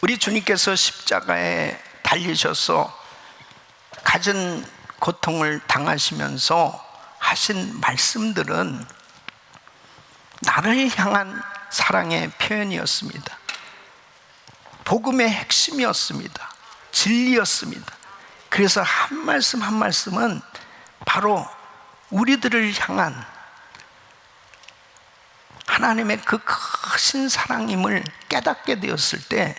우리 주님께서 십자가에 달리셔서 갖은 고통을 당하시면서 하신 말씀들은 나를 향한 사랑의 표현이었습니다. 복음의 핵심이었습니다. 진리였습니다. 그래서 한 말씀 한 말씀은 바로 우리들을 향한 하나님의 그 크신 사랑임을 깨닫게 되었을 때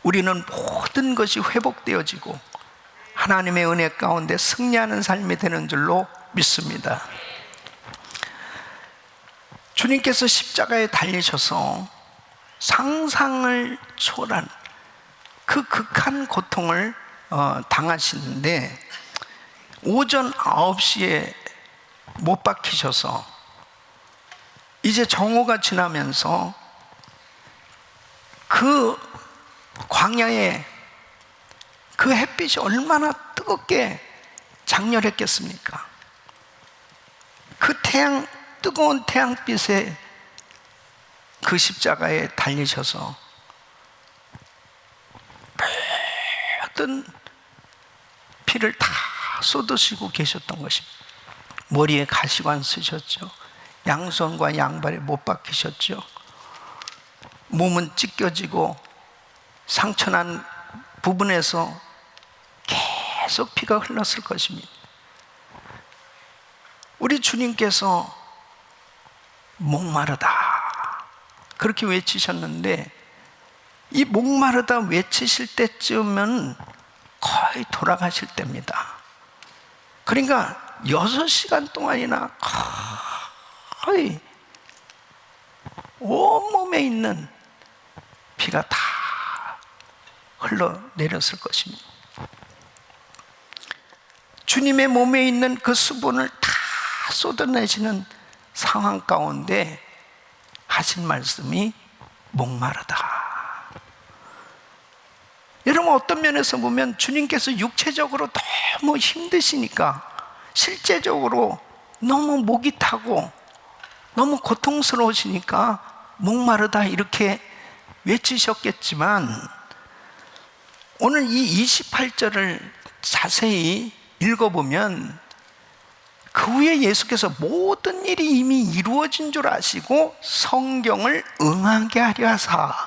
우리는 모든 것이 회복되어지고 하나님의 은혜 가운데 승리하는 삶이 되는 줄로 믿습니다. 주님께서 십자가에 달리셔서 상상을 초월한 그 극한 고통을 당하시는데 오전 9시에 못 박히셔서 이제 정오가 지나면서 그 광야에 그 햇빛이 얼마나 뜨겁게 장렬했겠습니까? 그 뜨거운 태양빛에 그 십자가에 달리셔서 모든 피를 다 쏟으시고 계셨던 것입니다. 머리에 가시관 쓰셨죠. 양손과 양발에 못 박히셨죠. 몸은 찢겨지고 상처난 부분에서 계속 피가 흘렀을 것입니다. 우리 주님께서 목마르다 그렇게 외치셨는데 이 목마르다 외치실 때쯤은 거의 돌아가실 때입니다. 그러니까 6시간 동안이나 거의 온몸에 있는 피가 다 흘러내렸을 것입니다. 주님의 몸에 있는 그 수분을 다 쏟아내시는 상황 가운데 하신 말씀이 목마르다. 여러분, 어떤 면에서 보면 주님께서 육체적으로 너무 힘드시니까 실제적으로 너무 목이 타고 너무 고통스러우시니까 목마르다 이렇게 외치셨겠지만 오늘 이 28절을 자세히 읽어보면 그 후에 예수께서 모든 일이 이미 이루어진 줄 아시고 성경을 응하게 하려 하사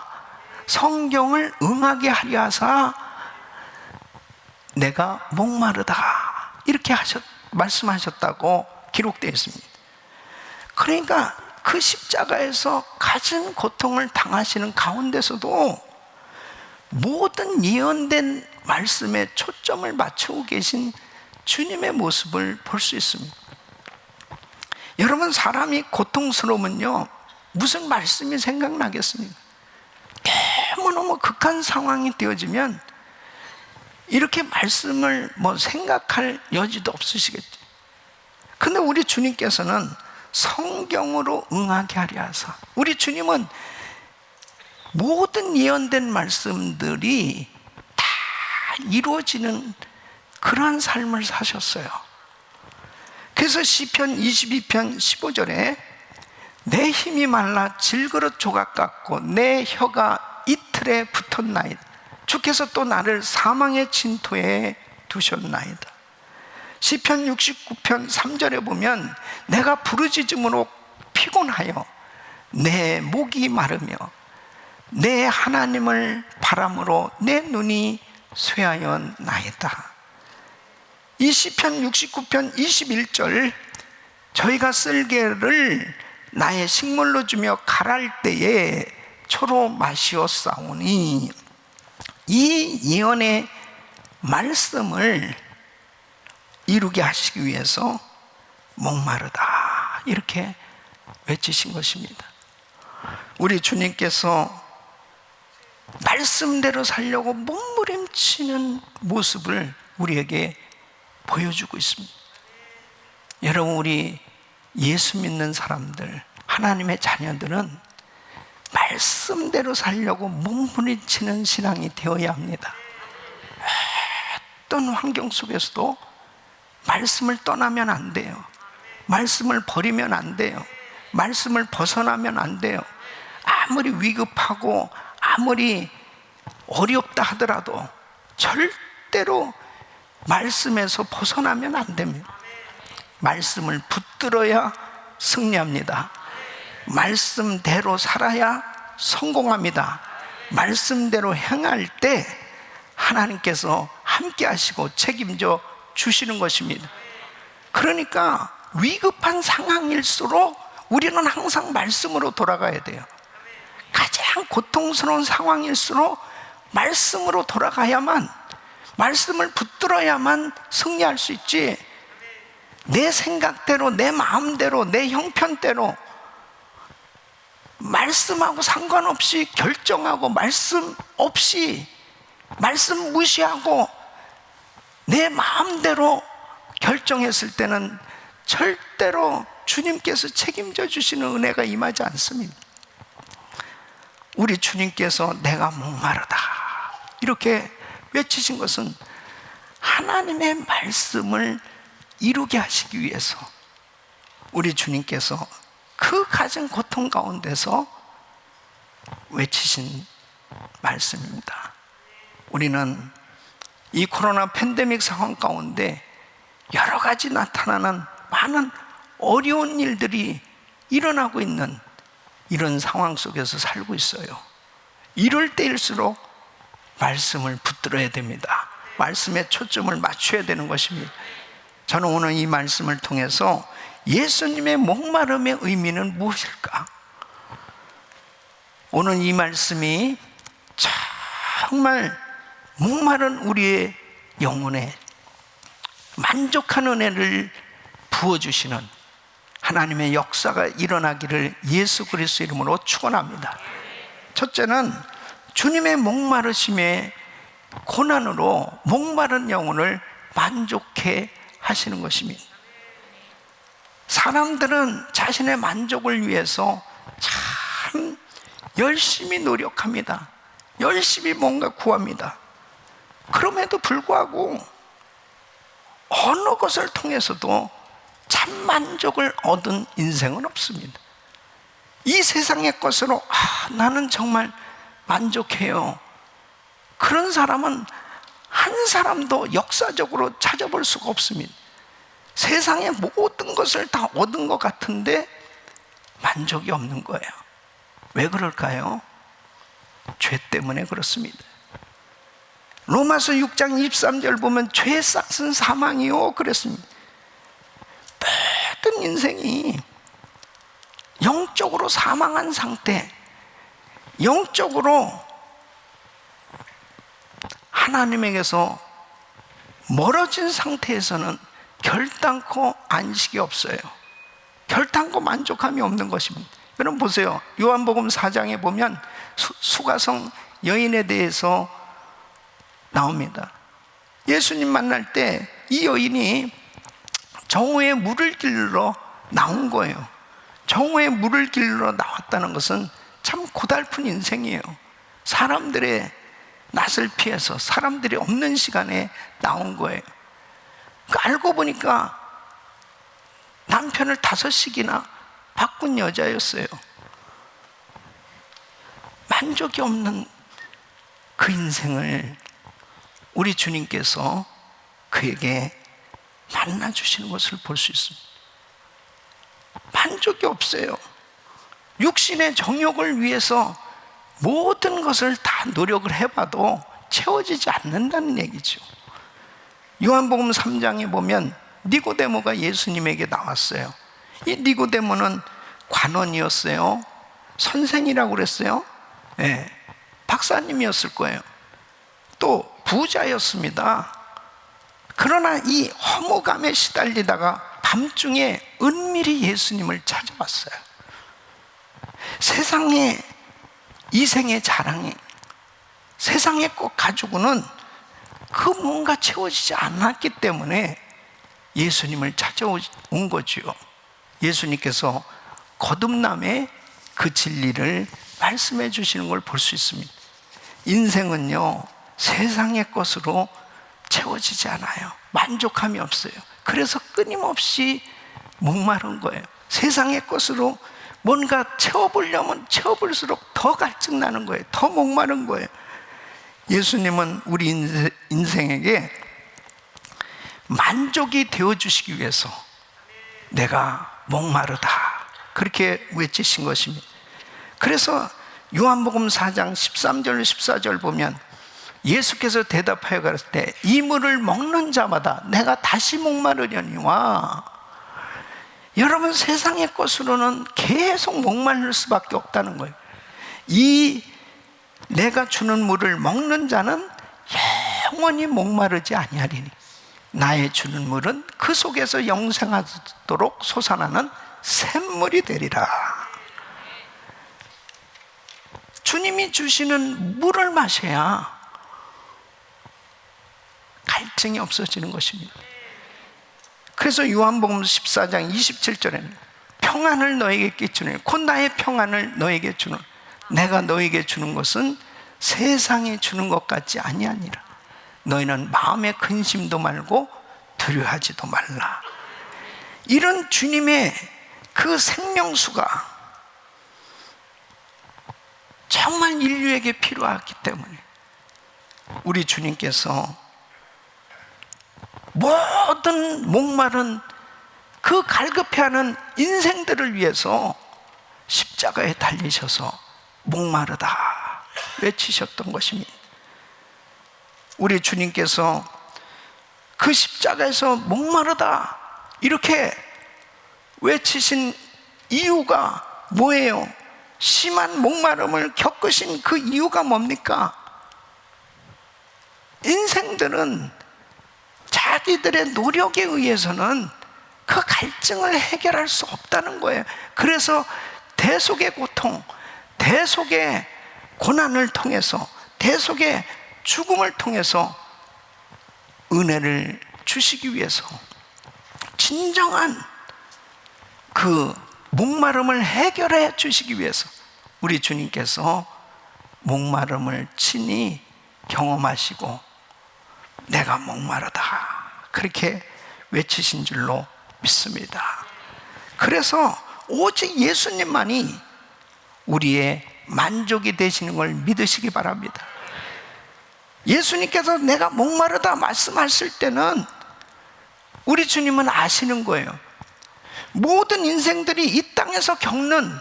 내가 목마르다 이렇게 말씀하셨다고 기록되어 있습니다. 그러니까 그 십자가에서 가진 고통을 당하시는 가운데서도 모든 예언된 말씀에 초점을 맞추고 계신 주님의 모습을 볼 수 있습니다. 여러분, 사람이 고통스러우면요 무슨 말씀이 생각나겠습니까? 너무너무 극한 상황이 되어지면 이렇게 말씀을 생각할 여지도 없으시겠죠. 근데 우리 주님께서는 성경으로 응하게 하려 하사, 우리 주님은 모든 예언된 말씀들이 다 이루어지는 그러한 삶을 사셨어요. 그래서 시편 22편 15절에 내 힘이 말라 질그릇 조각 같고 내 혀가 이틀에 붙었나이다. 주께서 또 나를 사망의 진토에 두셨나이다. 시편 69편 3절에 보면 내가 부르짖음으로 피곤하여 내 목이 마르며 내 하나님을 바람으로 내 눈이 쇠하였나이다. 이 시편 69편 21절 저희가 쓸개를 나의 식물로 주며 갈할 때에 초로 마시었사오니, 이 예언의 말씀을 이루게 하시기 위해서 목마르다 이렇게 외치신 것입니다. 우리 주님께서 말씀대로 살려고 몸부림치는 모습을 우리에게 보여주고 있습니다. 여러분, 우리 예수 믿는 사람들, 하나님의 자녀들은 말씀대로 살려고 몸부림치는 신앙이 되어야 합니다. 어떤 환경 속에서도 말씀을 떠나면 안 돼요. 말씀을 버리면 안 돼요. 말씀을 벗어나면 안 돼요. 아무리 위급하고 아무리 어렵다 하더라도 절대로 말씀에서 벗어나면 안 됩니다. 말씀을 붙들어야 승리합니다. 말씀대로 살아야 성공합니다. 말씀대로 행할 때 하나님께서 함께 하시고 책임져 주시는 것입니다. 그러니까 위급한 상황일수록 우리는 항상 말씀으로 돌아가야 돼요. 가장 고통스러운 상황일수록 말씀으로 돌아가야만, 말씀을 붙들어야만 승리할 수 있지, 내 생각대로, 내 마음대로, 내 형편대로 말씀하고 상관없이 결정하고, 말씀 없이, 말씀 무시하고 내 마음대로 결정했을 때는 절대로 주님께서 책임져 주시는 은혜가 임하지 않습니다. 우리 주님께서 내가 목마르다 이렇게 외치신 것은 하나님의 말씀을 이루게 하시기 위해서 우리 주님께서 그 가진 고통 가운데서 외치신 말씀입니다. 우리는 이 코로나 팬데믹 상황 가운데 여러 가지 나타나는 많은 어려운 일들이 일어나고 있는 이런 상황 속에서 살고 있어요. 이럴 때일수록 말씀을 붙들어야 됩니다. 말씀에 초점을 맞춰야 되는 것입니다. 저는 오늘 이 말씀을 통해서 예수님의 목마름의 의미는 무엇일까? 오늘 이 말씀이 정말 목마른 우리의 영혼에 만족한 은혜를 부어주시는 하나님의 역사가 일어나기를 예수 그리스도 이름으로 축원합니다. 첫째는 주님의 목마르심의 고난으로 목마른 영혼을 만족해 하시는 것입니다. 사람들은 자신의 만족을 위해서 참 열심히 노력합니다. 열심히 뭔가 구합니다. 그럼에도 불구하고 어느 것을 통해서도 참 만족을 얻은 인생은 없습니다. 이 세상의 것으로 나는 정말 만족해요. 그런 사람은 한 사람도 역사적으로 찾아볼 수가 없습니다. 세상의 모든 것을 다 얻은 것 같은데 만족이 없는 거예요. 왜 그럴까요? 죄 때문에 그렇습니다. 로마서 6장 23절 보면 죄의 싹은 사망이요 그랬습니다. 모든 인생이 영적으로 사망한 상태, 영적으로 하나님에게서 멀어진 상태에서는 결단코 안식이 없어요. 결단코 만족함이 없는 것입니다. 여러분 보세요. 요한복음 4장에 보면 수가성 여인에 대해서 나옵니다. 예수님 만날 때 이 여인이 정오에 물을 길러 나온 거예요. 정오에 물을 길러 나왔다는 것은 참 고달픈 인생이에요. 사람들의 낯을 피해서 사람들이 없는 시간에 나온 거예요. 알고 보니까 남편을 5씩이나 바꾼 여자였어요. 만족이 없는 그 인생을 우리 주님께서 그에게 만나주시는 것을 볼 수 있습니다. 만족이 없어요. 육신의 정욕을 위해서 모든 것을 다 노력을 해봐도 채워지지 않는다는 얘기죠. 요한복음 3장에 보면 니고데모가 예수님에게 나왔어요. 이 니고데모는 관원이었어요. 선생이라고 그랬어요. 네, 박사님이었을 거예요. 또 부자였습니다. 그러나 이 허무감에 시달리다가 밤중에 은밀히 예수님을 찾아왔어요. 세상의 이생의 자랑이, 세상의 것 가지고는 그 뭔가 채워지지 않았기 때문에 예수님을 찾아온 거지요. 예수님께서 거듭남의 그 진리를 말씀해 주시는 걸 볼 수 있습니다. 인생은요, 세상의 것으로 채워지지 않아요. 만족함이 없어요. 그래서 끊임없이 목마른 거예요. 세상의 것으로 뭔가 채워보려면 채워볼수록 더 갈증나는 거예요. 더 목마른 거예요. 예수님은 우리 인생에게 만족이 되어주시기 위해서 내가 목마르다 그렇게 외치신 것입니다. 그래서 요한복음 4장 13절 14절 보면 예수께서 대답하여 가라사대 때 이 물을 먹는 자마다 내가 다시 목마르려니와. 여러분, 세상의 것으로는 계속 목마를 수밖에 없다는 거예요. 이 내가 주는 물을 먹는 자는 영원히 목마르지 아니하리니 나의 주는 물은 그 속에서 영생하도록 솟아나는 샘물이 되리라. 주님이 주시는 물을 마셔야 갈증이 없어지는 것입니다. 그래서 요한복음 14장 27절에는 평안을 너에게 끼치노니 곧 나의 평안을 너에게 주는, 내가 너에게 주는 것은 세상에 주는 것 같지 아니하니라. 너희는 마음에 근심도 말고 두려워하지도 말라. 이런 주님의 그 생명수가 정말 인류에게 필요하기 때문에 우리 주님께서 모든 목마른 그 갈급해하는 인생들을 위해서 십자가에 달리셔서 목마르다 외치셨던 것입니다. 우리 주님께서 그 십자가에서 목마르다 이렇게 외치신 이유가 뭐예요? 심한 목마름을 겪으신 그 이유가 뭡니까? 인생들은 자기들의 노력에 의해서는 그 갈증을 해결할 수 없다는 거예요. 그래서 대속의 고통, 대속의 고난을 통해서, 대속의 죽음을 통해서 은혜를 주시기 위해서, 진정한 그 목마름을 해결해 주시기 위해서 우리 주님께서 목마름을 친히 경험하시고 내가 목마르다 그렇게 외치신 줄로 믿습니다. 그래서 오직 예수님만이 우리의 만족이 되시는 걸 믿으시기 바랍니다. 예수님께서 내가 목마르다 말씀하실 때는 우리 주님은 아시는 거예요. 모든 인생들이 이 땅에서 겪는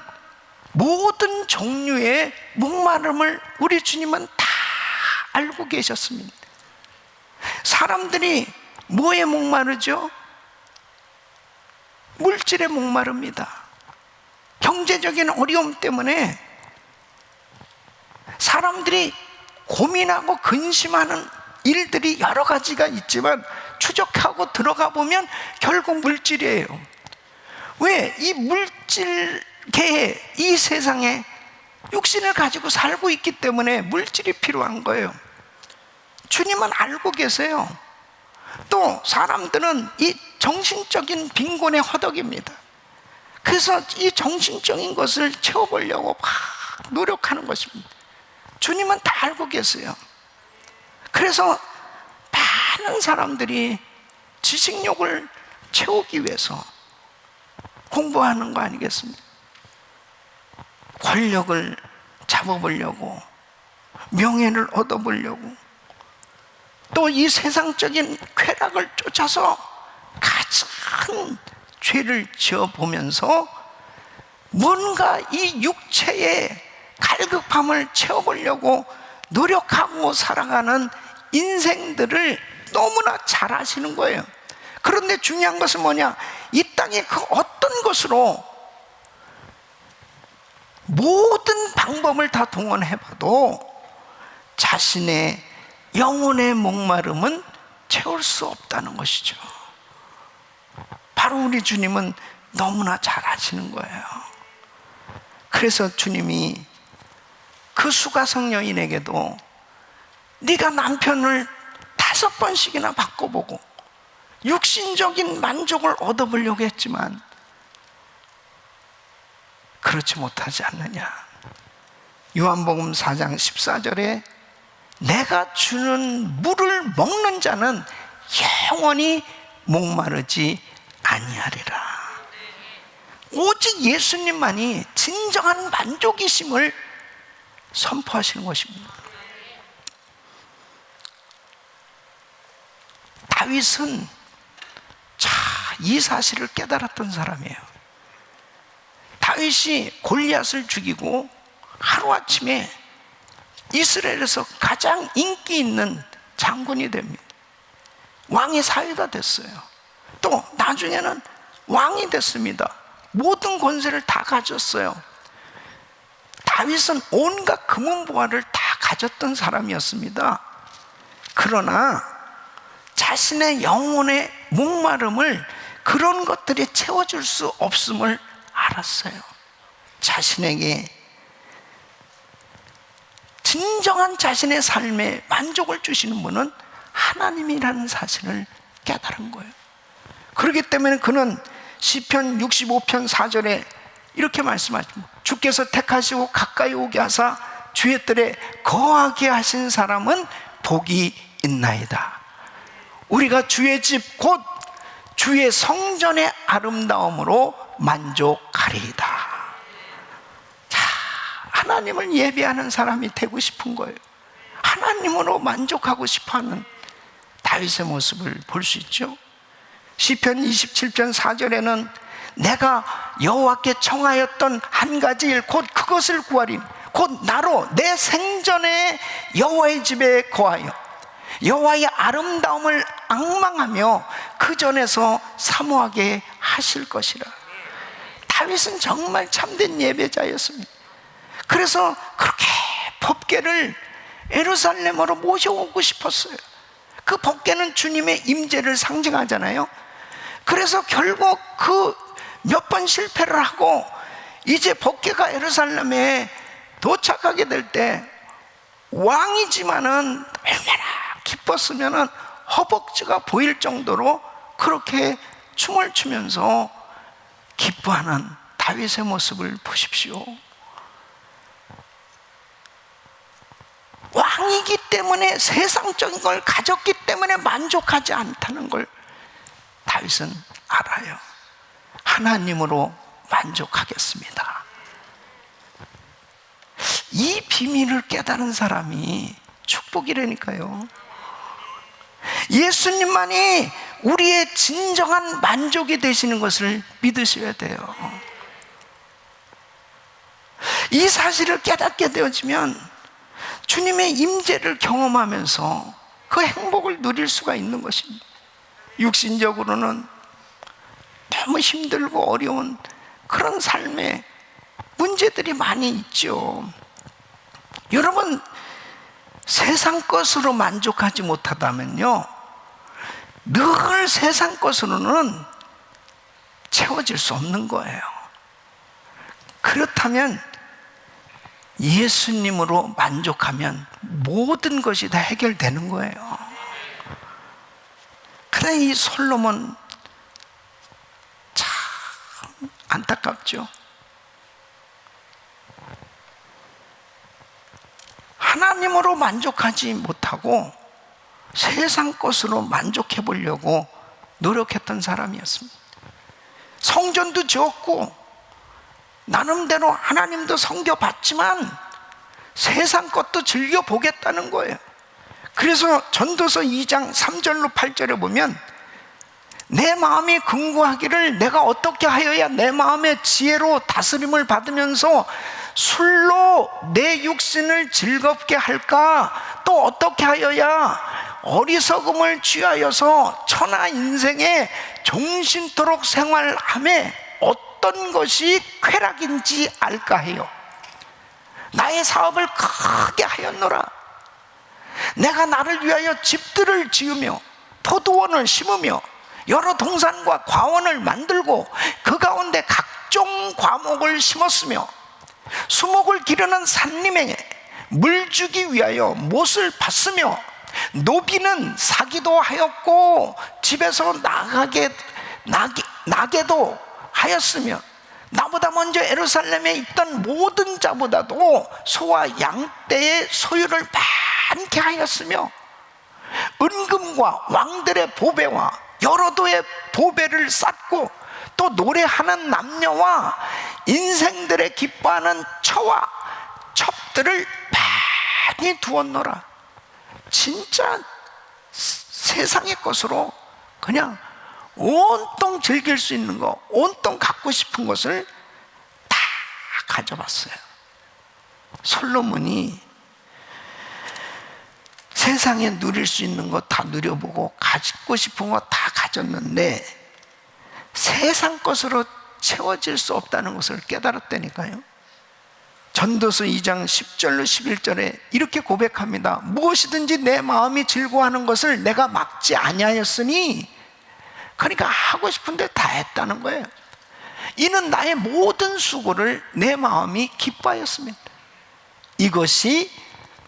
모든 종류의 목마름을 우리 주님은 다 알고 계셨습니다. 사람들이 뭐에 목마르죠? 물질에 목마릅니다. 경제적인 어려움 때문에 사람들이 고민하고 근심하는 일들이 여러 가지가 있지만 추적하고 들어가 보면 결국 물질이에요. 왜? 이 물질계에, 이 세상에 육신을 가지고 살고 있기 때문에 물질이 필요한 거예요. 주님은 알고 계세요. 또 사람들은 이 정신적인 빈곤의 허덕입니다. 그래서 이 정신적인 것을 채워보려고 막 노력하는 것입니다. 주님은 다 알고 계세요. 그래서 많은 사람들이 지식욕을 채우기 위해서 공부하는 거 아니겠습니까? 권력을 잡아보려고, 명예를 얻어보려고, 또 이 세상적인 쾌락을 쫓아서 가장 죄를 지어보면서 뭔가 이 육체의 갈급함을 채워보려고 노력하고 살아가는 인생들을 너무나 잘 아시는 거예요. 그런데 중요한 것은 뭐냐? 이 땅의 그 어떤 것으로 모든 방법을 다 동원해봐도 자신의 영혼의 목마름은 채울 수 없다는 것이죠. 바로 우리 주님은 너무나 잘 아시는 거예요. 그래서 주님이 그 수가성 여인에게도 네가 남편을 5번씩이나 바꿔보고 육신적인 만족을 얻어보려고 했지만 그렇지 못하지 않느냐. 요한복음 4장 14절에 내가 주는 물을 먹는 자는 영원히 목마르지 아니하리라. 오직 예수님만이 진정한 만족이심을 선포하시는 것입니다. 다윗은 이 사실을 깨달았던 사람이에요. 다윗이 골리앗을 죽이고 하루아침에 이스라엘에서 가장 인기 있는 장군이 됩니다. 왕의 사위가 됐어요. 또 나중에는 왕이 됐습니다. 모든 권세를 다 가졌어요. 다윗은 온갖 금은보화를 다 가졌던 사람이었습니다. 그러나 자신의 영혼의 목마름을 그런 것들이 채워줄 수 없음을 알았어요. 자신에게 진정한 자신의 삶에 만족을 주시는 분은 하나님이라는 사실을 깨달은 거예요. 그렇기 때문에 그는 시편 65편 4절에 이렇게 말씀하십니다. 주께서 택하시고 가까이 오게 하사 주의 뜰에 거하게 하신 사람은 복이 있나이다. 우리가 주의 집 곧 주의 성전의 아름다움으로 만족하리이다. 자, 하나님을 예배하는 사람이 되고 싶은 거예요. 하나님으로 만족하고 싶어하는 다윗의 모습을 볼 수 있죠. 시편 27편 4절에는 내가 여호와께 청하였던 한 가지 일 곧 그것을 구하리 곧 나로 내 생전에 여호와의 집에 거하여 여호와의 아름다움을 앙망하며 그 전에서 사모하게 하실 것이라. 다윗은 정말 참된 예배자였습니다. 그래서 그렇게 법궤를 예루살렘으로 모셔오고 싶었어요. 그 법궤는 주님의 임재를 상징하잖아요. 그래서 결국 그 몇 번 실패를 하고 이제 법궤가 예루살렘에 도착하게 될 때 왕이지만은 얼마나 기뻤으면은 허벅지가 보일 정도로 그렇게 춤을 추면서 기뻐하는 다윗의 모습을 보십시오. 왕이기 때문에 세상적인 걸 가졌기 때문에 만족하지 않다는 걸 다윗은 알아요. 하나님으로 만족하겠습니다. 이 비밀을 깨달은 사람이 축복이라니까요. 예수님만이 우리의 진정한 만족이 되시는 것을 믿으셔야 돼요. 이 사실을 깨닫게 되어지면 주님의 임재를 경험하면서 그 행복을 누릴 수가 있는 것입니다. 육신적으로는 너무 힘들고 어려운 그런 삶에 문제들이 많이 있죠. 여러분, 세상 것으로 만족하지 못하다면요, 늘 세상 것으로는 채워질 수 없는 거예요. 그렇다면 예수님으로 만족하면 모든 것이 다 해결되는 거예요. 그러나 이 솔로몬 참 안타깝죠. 하나님으로 만족하지 못하고 세상 것으로 만족해 보려고 노력했던 사람이었습니다. 성전도 지었고 나름대로 하나님도 섬겨봤지만 세상 것도 즐겨보겠다는 거예요. 그래서 전도서 2장 3절로 8절에 보면 내 마음이 긍고하기를 내가 어떻게 하여야 내 마음의 지혜로 다스림을 받으면서 술로 내 육신을 즐겁게 할까? 또 어떻게 하여야 어리석음을 취하여서 천하 인생에 종신토록 생활함에 어떤 것이 쾌락인지 알까 해요. 나의 사업을 크게 하였노라. 내가 나를 위하여 집들을 지으며 포도원을 심으며 여러 동산과 과원을 만들고 그 가운데 각종 과목을 심었으며 수목을 기르는 산림에 물 주기 위하여 못을 팠으며 노비는 사기도 하였고 집에서 나게도 하였으며 나보다 먼저 예루살렘에 있던 모든 자보다도 소와 양떼의 소유를 많게 하였으며 은금과 왕들의 보배와 여러 도의 보배를 쌓고 또 노래하는 남녀와 인생들의 기뻐하는 처와 첩들을 많이 두었노라. 진짜 세상의 것으로 그냥 온통 즐길 수 있는 거, 온통 갖고 싶은 것을 다 가져봤어요. 솔로몬이 세상에 누릴 수 있는 거 다 누려보고 가지고 싶은 거 다 가졌는데 세상 것으로 채워질 수 없다는 것을 깨달았다니까요. 전도서 2장 10절로 11절에 이렇게 고백합니다. 무엇이든지 내 마음이 즐거워하는 것을 내가 막지 아니하였으니, 그러니까 하고 싶은데 다 했다는 거예요. 이는 나의 모든 수고를 내 마음이 기뻐하였습니다. 이것이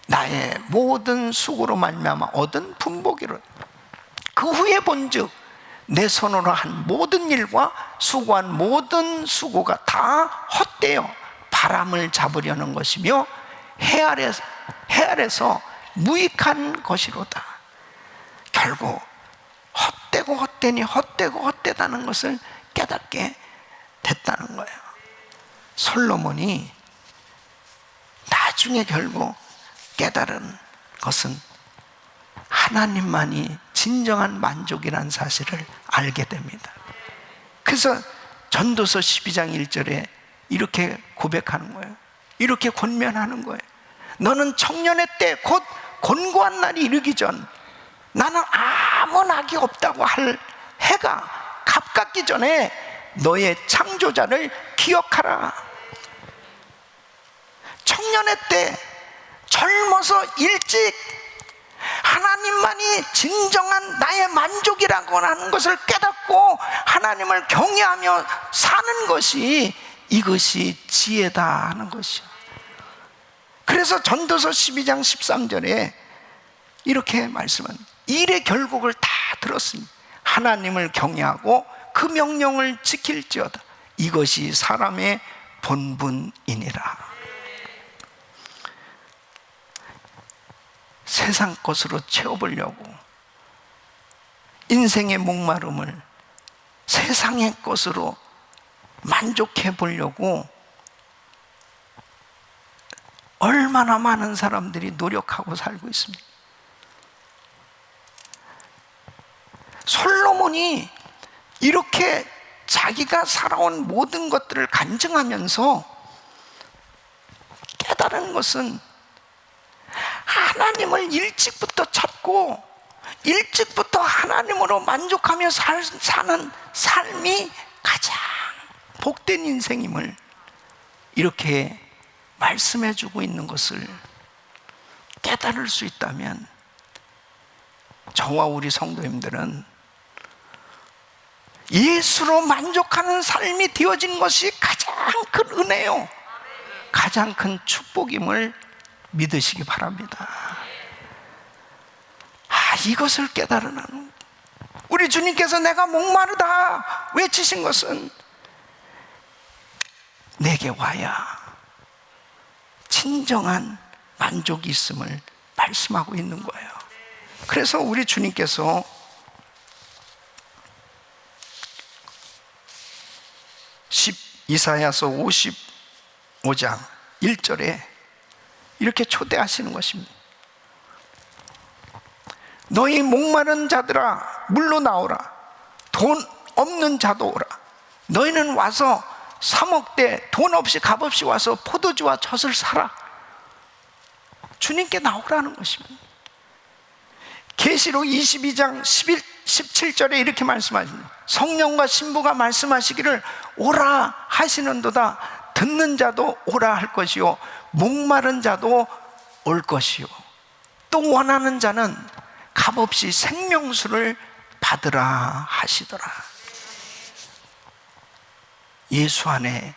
나의 모든 수고로 말미암아 얻은 분복이로다. 그 후에 본즉 내 손으로 한 모든 일과 수고한 모든 수고가 다 헛되어 바람을 잡으려는 것이며 해 아래서 무익한 것이로다. 결국 헛되고 헛되니 헛되고 헛되다는 것을 깨닫게 됐다는 거예요. 솔로몬이 나중에 결국 깨달은 것은 하나님만이 진정한 만족이라는 사실을 알게 됩니다. 그래서 전도서 12장 1절에 이렇게 고백하는 거예요. 이렇게 권면하는 거예요. 너는 청년의 때 곧 곤고한 날이 이르기 전, 나는 아무 낙이 없다고 할 해가 가깝기 전에 너의 창조자를 기억하라. 청년의 때 젊어서 일찍 하나님만이 진정한 나의 만족이라고 하는 것을 깨닫고 하나님을 경외하며 사는 것이, 이것이 지혜다 하는 것이요. 그래서 전도서 12장 13절에 이렇게 말씀합니다. 일의 결국을 다 들었습니다. 하나님을 경외하고 그 명령을 지킬지어다. 이것이 사람의 본분이니라. 세상 것으로 채워보려고 인생의 목마름을 세상의 것으로 만족해 보려고 얼마나 많은 사람들이 노력하고 살고 있습니다. 솔로몬이 이렇게 자기가 살아온 모든 것들을 간증하면서 깨달은 것은 하나님을 일찍부터 찾고 일찍부터 하나님으로 만족하며 사는 삶이 가장 복된 인생임을 이렇게 말씀해 주고 있는 것을 깨달을 수 있다면, 저와 우리 성도님들은 예수로 만족하는 삶이 되어진 것이 가장 큰 은혜요, 가장 큰 축복임을 믿으시기 바랍니다. 이것을 깨달으는, 우리 주님께서 내가 목마르다 외치신 것은 내게 와야 진정한 만족이 있음을 말씀하고 있는 거예요. 그래서 우리 주님께서 이사야서 55장 1절에 이렇게 초대하시는 것입니다. 너희 목마른 자들아 물로 나오라. 돈 없는 자도 오라. 너희는 와서 사 먹되 돈 없이 값없이 와서 포도주와 젖을 사라. 주님께 나오라는 것입니다. 계시록 22장 17절에 이렇게 말씀하십니다. 성령과 신부가 말씀하시기를 오라 하시는도다. 듣는 자도 오라 할 것이요 목마른 자도 올 것이요 또 원하는 자는 값없이 생명수를 받으라 하시더라. 예수 안에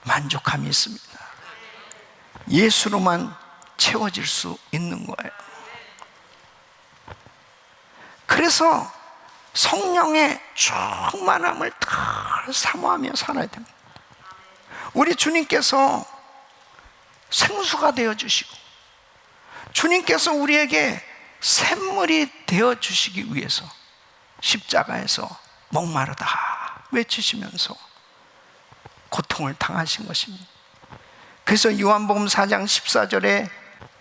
만족함이 있습니다. 예수로만 채워질 수 있는 거예요. 그래서 성령의 충만함을 더 사모하며 살아야 됩니다. 우리 주님께서 생수가 되어주시고 주님께서 우리에게 샘물이 되어주시기 위해서 십자가에서 목마르다 외치시면서 고통을 당하신 것입니다. 그래서 요한복음 4장 14절에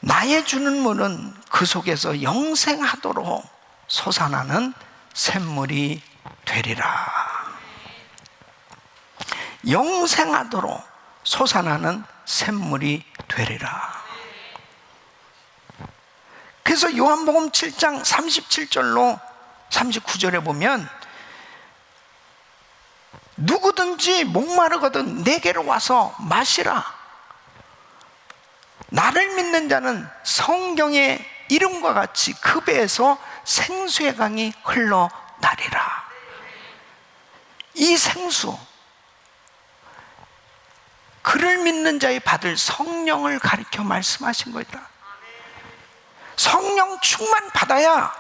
나의 주는 물은 그 속에서 영생하도록 솟아나는 샘물이 되리라. 영생하도록 솟아나는 샘물이 되리라. 그래서 요한복음 7장 37절로 39절에 보면 누구든지 목마르거든 내게로 와서 마시라. 나를 믿는 자는 성경의 이름과 같이 그 배에서 생수의 강이 흘러나리라. 이 생수, 그를 믿는 자의 받을 성령을 가리켜 말씀하신 거다. 성령 충만 받아야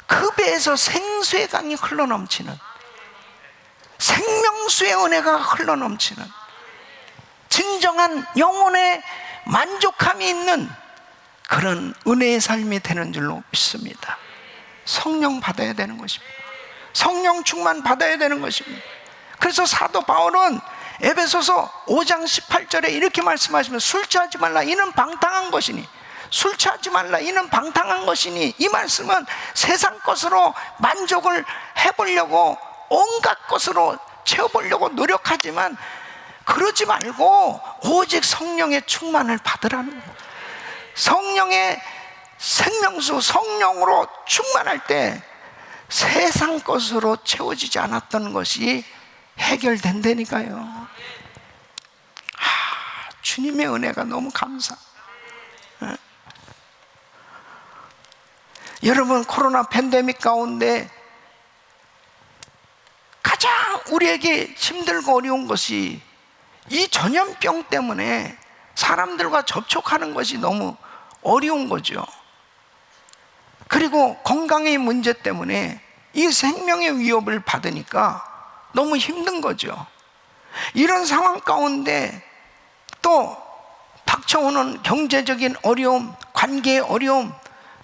그 배에서 생수의 강이 흘러넘치는, 생명수의 은혜가 흘러넘치는 진정한 영혼의 만족함이 있는 그런 은혜의 삶이 되는 줄로 믿습니다. 성령 받아야 되는 것입니다. 성령 충만 받아야 되는 것입니다. 그래서 사도 바울은 에베소서 5장 18절에 이렇게 말씀하시면, 술 취하지 말라 이는 방탕한 것이니, 술 취하지 말라 이는 방탕한 것이니, 이 말씀은 세상 것으로 만족을 해보려고 온갖 것으로 채워보려고 노력하지만 그러지 말고 오직 성령의 충만을 받으라는 거예요. 성령의 생명수, 성령으로 충만할 때 세상 것으로 채워지지 않았던 것이 해결된다니까요. 주님의 은혜가 너무 감사. 여러분, 코로나 팬데믹 가운데 가장 우리에게 힘들고 어려운 것이 이 전염병 때문에 사람들과 접촉하는 것이 너무 어려운 거죠. 그리고 건강의 문제 때문에 이 생명의 위협을 받으니까 너무 힘든 거죠. 이런 상황 가운데 또 닥쳐오는 경제적인 어려움, 관계의 어려움,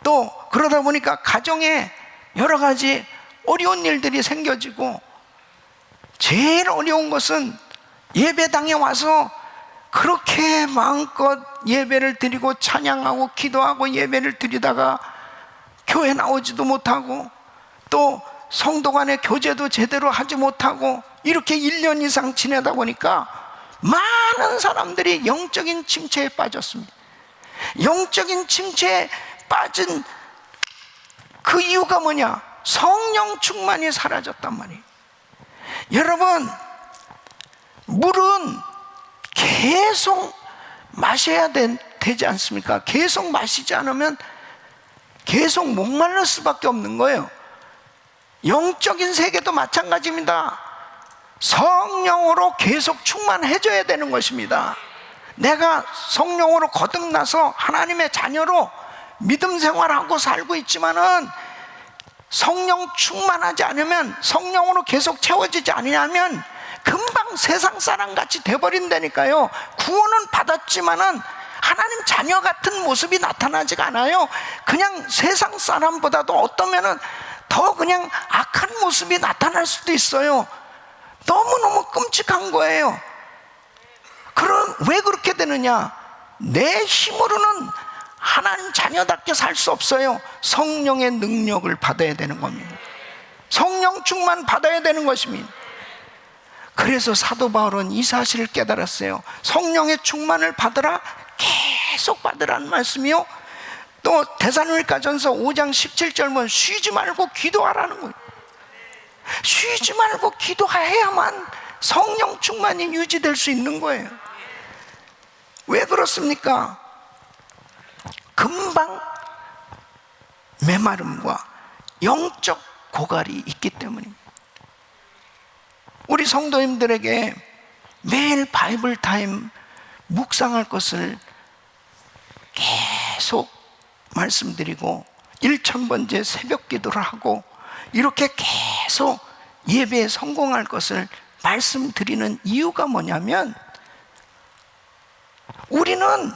또 그러다 보니까 가정에 여러 가지 어려운 일들이 생겨지고, 제일 어려운 것은 예배당에 와서 그렇게 마음껏 예배를 드리고 찬양하고 기도하고 예배를 드리다가 교회 나오지도 못하고, 또 성도 간의 교제도 제대로 하지 못하고 이렇게 1년 이상 지내다 보니까 많은 사람들이 영적인 침체에 빠졌습니다. 영적인 침체에 빠진 그 이유가 뭐냐? 성령 충만이 사라졌단 말이에요. 여러분, 물은 계속 마셔야 되지 않습니까? 계속 마시지 않으면 계속 목마를 수밖에 없는 거예요. 영적인 세계도 마찬가지입니다. 성령으로 계속 충만해져야 되는 것입니다. 내가 성령으로 거듭나서 하나님의 자녀로 믿음 생활하고 살고 있지만은 성령 충만하지 않으면, 성령으로 계속 채워지지 않으면 금방 세상 사람같이 돼버린다니까요. 구원은 받았지만은 하나님 자녀 같은 모습이 나타나지가 않아요. 그냥 세상 사람보다도 어떠면은 더 그냥 악한 모습이 나타날 수도 있어요. 너무너무 끔찍한 거예요. 그럼 왜 그렇게 되느냐? 내 힘으로는 하나님 자녀답게 살 수 없어요. 성령의 능력을 받아야 되는 겁니다. 성령 충만 받아야 되는 것입니다. 그래서 사도 바울은 이 사실을 깨달았어요. 성령의 충만을 받으라, 계속 받으라는 말씀이요. 또 데살로니가전서 5장 17절 보면 쉬지 말고 기도하라는 거예요. 쉬지 말고 기도해야만 성령 충만이 유지될 수 있는 거예요. 왜 그렇습니까? 금방 메마름과 영적 고갈이 있기 때문입니다. 우리 성도님들에게 매일 바이블 타임 묵상할 것을 계속 말씀드리고 1000번째 새벽 기도를 하고 이렇게 계속 예배에 성공할 것을 말씀드리는 이유가 뭐냐면, 우리는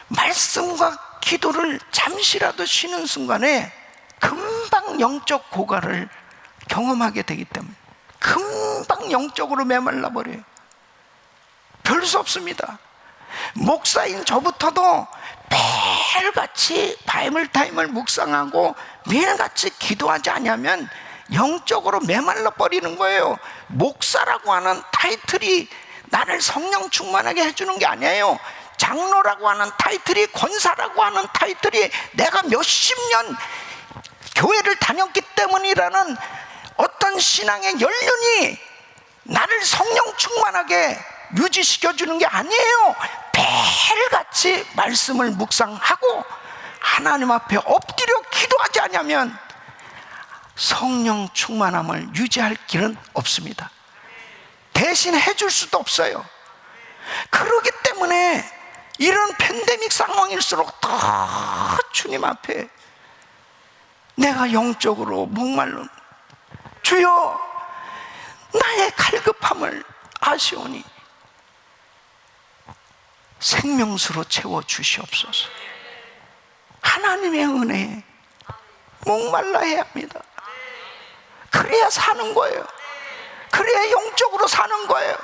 말씀과 기도를 잠시라도 쉬는 순간에 금방 영적 고갈을 경험하게 되기 때문에 금방 영적으로 메말라 버려요. 별 수 없습니다. 목사인 저부터도 매일같이 바이블타임을 묵상하고 매일같이 기도하지 않으면 영적으로 메말라 버리는 거예요. 목사라고 하는 타이틀이 나를 성령 충만하게 해주는 게 아니에요. 장로라고 하는 타이틀이, 권사라고 하는 타이틀이 내가 몇십 년 교회를 다녔기 때문이라는 어떤 신앙의 연륜이 나를 성령 충만하게 유지시켜주는 게 아니에요. 매일같이 말씀을 묵상하고 하나님 앞에 엎드려 기도하지 않으면 성령 충만함을 유지할 길은 없습니다. 대신 해줄 수도 없어요. 그렇기 때문에 이런 팬데믹 상황일수록 더 주님 앞에 내가 영적으로 목말른 주여 나의 갈급함을 아시오니 생명수로 채워주시옵소서. 하나님의 은혜에 목말라야 합니다. 그래야 사는 거예요. 그래야 영적으로 사는 거예요.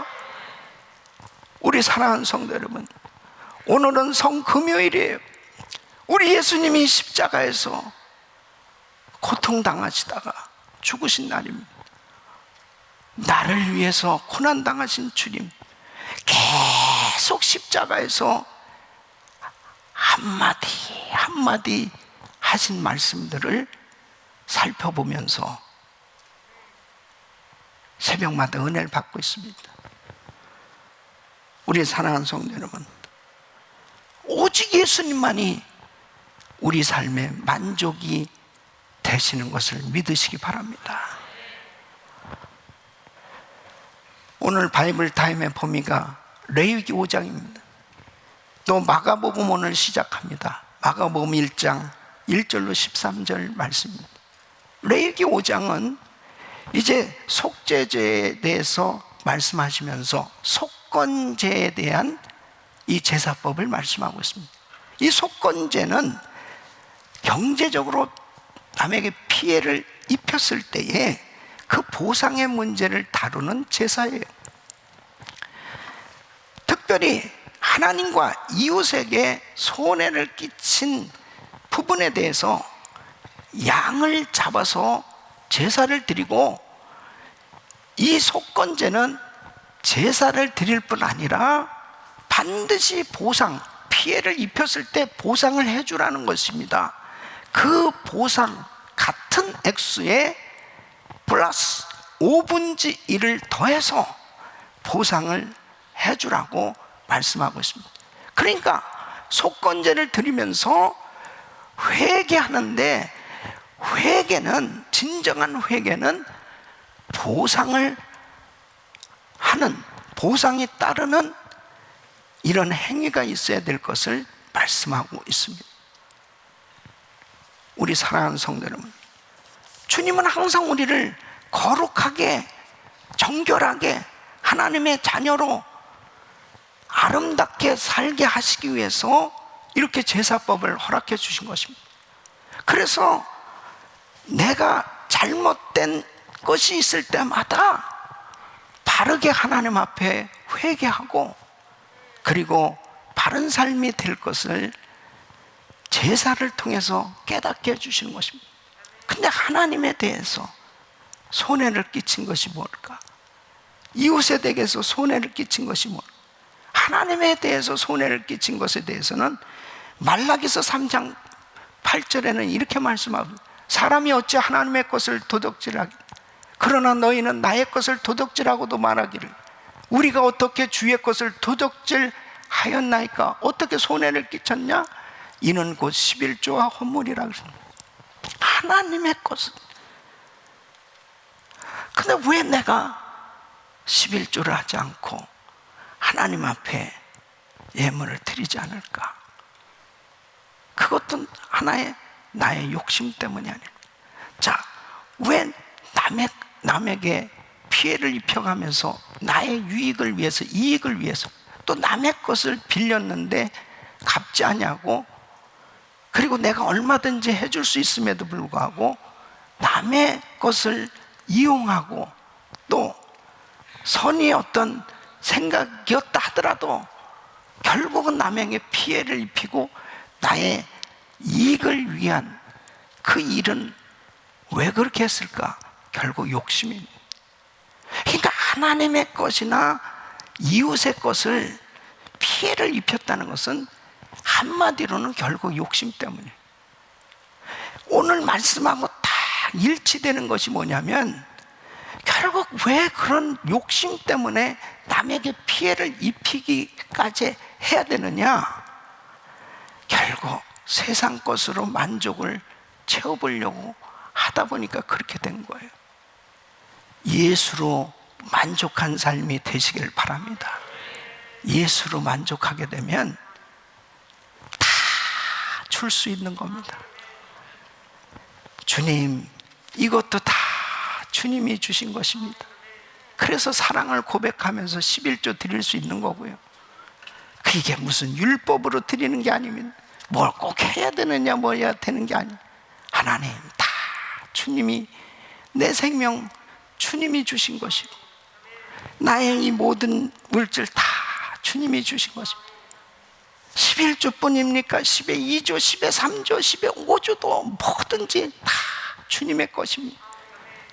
우리 사랑하는 성도 여러분, 오늘은 성금요일이에요. 우리 예수님이 십자가에서 고통당하시다가 죽으신 날입니다. 나를 위해서 고난당하신 주님, 계속 십자가에서 한마디 한마디 하신 말씀들을 살펴보면서 새벽마다 은혜를 받고 있습니다. 우리 사랑하는 성도 여러분, 오직 예수님만이 우리 삶의 만족이 되시는 것을 믿으시기 바랍니다. 오늘 바이블 타임의 범위가 레위기 5장입니다. 또 마가복음 오늘 시작합니다. 마가복음 1장 1절로 13절 말씀입니다. 레위기 5장은 이제 속죄제에 대해서 말씀하시면서 속건제에 대한 이 제사법을 말씀하고 있습니다. 이 속건제는 경제적으로 남에게 피해를 입혔을 때에 그 보상의 문제를 다루는 제사예요. 특별히 하나님과 이웃에게 손해를 끼친 부분에 대해서 양을 잡아서 제사를 드리고, 이 속건제는 제사를 드릴 뿐 아니라 반드시 보상, 피해를 입혔을 때 보상을 해주라는 것입니다. 그 보상 같은 액수에 플러스 5분의 1을 더해서 보상을 해주라고 말씀하고 있습니다. 그러니까 속건제를 드리면서 회개하는데, 회개는, 진정한 회개는 보상을 하는, 보상이 따르는 이런 행위가 있어야 될 것을 말씀하고 있습니다. 우리 사랑하는 성도 여러분, 주님은 항상 우리를 거룩하게, 정결하게 하나님의 자녀로 아름답게 살게 하시기 위해서 이렇게 제사법을 허락해 주신 것입니다. 그래서 내가 잘못된 것이 있을 때마다 바르게 하나님 앞에 회개하고, 그리고 바른 삶이 될 것을 제사를 통해서 깨닫게 해주시는 것입니다. 근데 하나님에 대해서 손해를 끼친 것이 뭘까? 이웃에 대해서 손해를 끼친 것이 뭘까? 하나님에 대해서 손해를 끼친 것에 대해서는 말라기서 3장 8절에는 이렇게 말씀합니다. 사람이 어찌 하나님의 것을 도둑질하기, 그러나 너희는 나의 것을 도둑질하고도 말하기를 우리가 어떻게 주의 것을 도둑질하였나이까? 어떻게 손해를 끼쳤냐? 이는 곧 11조와 헌물이라 그랬습니다. 하나님의 것은. 근데 왜 내가 11조를 하지 않고 하나님 앞에 예물을 드리지 않을까? 그것도 하나의 나의 욕심 때문이 아닙니다. 자, 왜 남에게 피해를 입혀가면서 나의 유익을 위해서, 이익을 위해서 또 남의 것을 빌렸는데 갚지 않냐고, 그리고 내가 얼마든지 해줄 수 있음에도 불구하고 남의 것을 이용하고, 또 선의의 어떤 생각이었다 하더라도 결국은 남에게 피해를 입히고 나의 이익을 위한 그 일은 왜 그렇게 했을까? 결국 욕심입니다. 그러니까 하나님의 것이나 이웃의 것을 피해를 입혔다는 것은 한마디로는 결국 욕심 때문이에요. 오늘 말씀하고 다 일치되는 것이 뭐냐면, 결국 왜 그런 욕심 때문에 남에게 피해를 입히기까지 해야 되느냐? 결국 세상 것으로 만족을 채워보려고 하다 보니까 그렇게 된 거예요. 예수로 만족한 삶이 되시길 바랍니다. 예수로 만족하게 되면 다 줄 수 있는 겁니다. 주님, 이것도 다 주님이 주신 것입니다. 그래서 사랑을 고백하면서 11조 드릴 수 있는 거고요. 이게 무슨 율법으로 드리는 게 아닙니다. 뭘 꼭 해야 되느냐, 뭐 해야 되는 게 아니에요. 하나님, 다 주님이, 내 생명 주님이 주신 것이고, 나의 이 모든 물질 다 주님이 주신 것입니다. 11조뿐입니까? 10의 2조, 10의 3조, 10의 5조도 뭐든지 다 주님의 것입니다.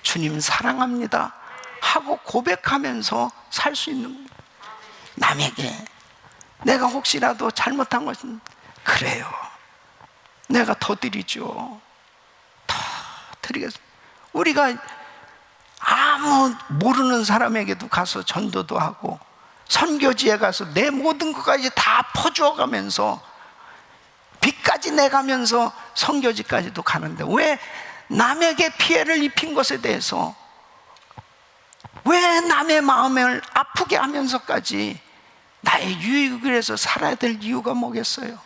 주님 사랑합니다 하고 고백하면서 살 수 있는 거예요. 남에게 내가 혹시라도 잘못한 것은, 그래요, 내가 더 드리죠, 더 드리겠습니다. 우리가 아무 모르는 사람에게도 가서 전도도 하고 선교지에 가서 내 모든 것까지 다 퍼주어 가면서 빚까지 내가면서 선교지까지도 가는데, 왜 남에게 피해를 입힌 것에 대해서, 왜 남의 마음을 아프게 하면서까지 나의 유익을 위해서 살아야 될 이유가 뭐겠어요?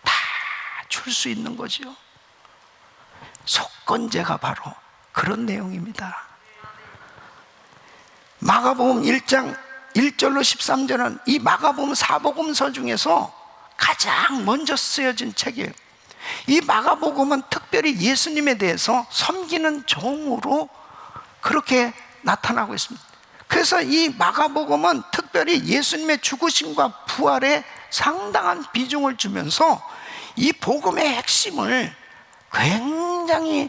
다 줄 수 있는 거죠. 속건제가 바로 그런 내용입니다. 마가복음 1장 1절로 13절은 이 마가복음 사복음서 중에서 가장 먼저 쓰여진 책이에요. 이 마가복음은 특별히 예수님에 대해서 섬기는 종으로 그렇게 나타나고 있습니다. 그래서 이 마가복음은 특별히 예수님의 죽으심과 부활에 상당한 비중을 주면서 이 복음의 핵심을 굉장히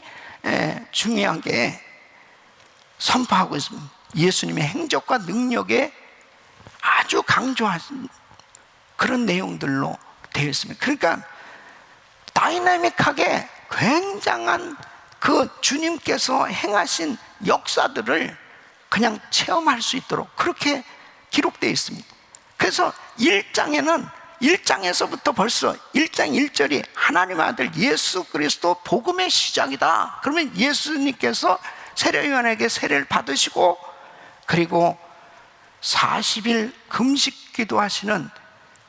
중요하게 선포하고 있습니다. 예수님의 행적과 능력에 아주 강조하신 그런 내용들로 되어 있습니다. 그러니까 다이나믹하게 굉장한 그 주님께서 행하신 역사들을 그냥 체험할 수 있도록 그렇게 기록되어 있습니다. 그래서 1장에서부터 벌써 1장 1절이 하나님의 아들 예수 그리스도 복음의 시작이다. 그러면 예수님께서 세례요한에게 세례를 받으시고, 그리고 40일 금식 기도하시는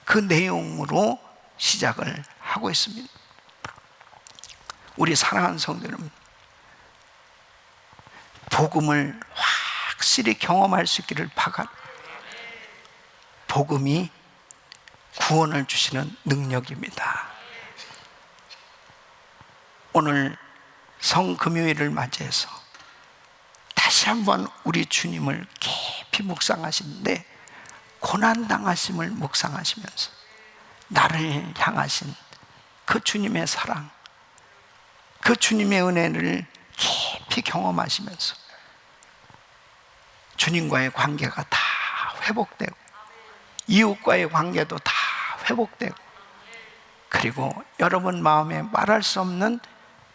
그 내용으로 시작을 하고 있습니다. 우리 사랑하는 성도 여러분, 복음을 확실히 경험할 수 있기를 바랍니다. 복음이 구원을 주시는 능력입니다. 오늘 성금요일을 맞이해서 다시 한번 우리 주님을 깊이 묵상하시는데, 고난당하심을 묵상하시면서 나를 향하신 그 주님의 사랑, 그 주님의 은혜를 깊이 경험하시면서 주님과의 관계가 다 회복되고, 이웃과의 관계도 다 회복되고, 그리고 여러분 마음에 말할 수 없는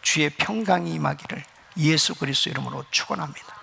주의 평강이 임하기를 예수 그리스도 이름으로 축원합니다.